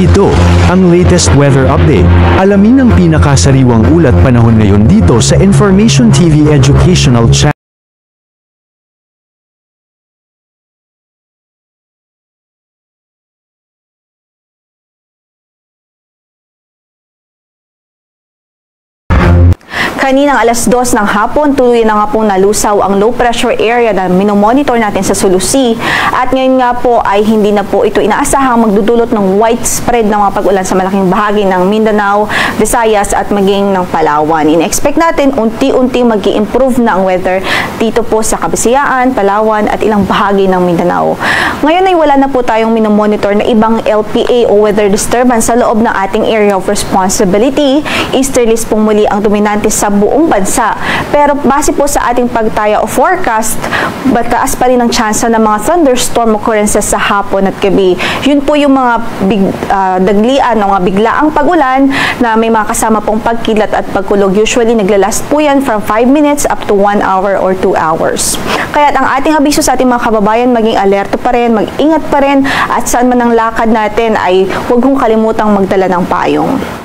Ito, ang latest weather update. Alamin ang pinakasariwang ulat panahon ngayon dito sa Information TV Educational Channel. Kaninang alas 2 ng hapon, tuloy na nga pong nalusaw ang low pressure area na minomonitor natin sa Sulusi. At ngayon nga po ay hindi na po ito inaasahang magdudulot ng widespread na mga pag-ulan sa malaking bahagi ng Mindanao, Visayas at maging ng Palawan. In-expect natin unti-unti mag-i-improve na ang weather dito po sa Kabisayaan, Palawan at ilang bahagi ng Mindanao. Ngayon ay wala na po tayong minomonitor na ibang LPA o weather disturbance sa loob ng ating area of responsibility. Easterlies pong muli ang dominante sa buong bansa. Pero base po sa ating pagtaya o forecast, mataas pa rin ang tsansa ng mga thunderstorm occurrences sa hapon at gabi. Yun po yung mga daglian o mga biglaang pag-ulan na may mga kasama pong pagkilat at pagkulog. Usually naglalast po yan from 5 minutes up to 1 hour or 2 hours. Kaya ang ating abiso sa ating mga kababayan, maging alerto pa rin, mag-ingat pa rin at saan man ang lakad natin ay huwag kong kalimutang magdala ng payong.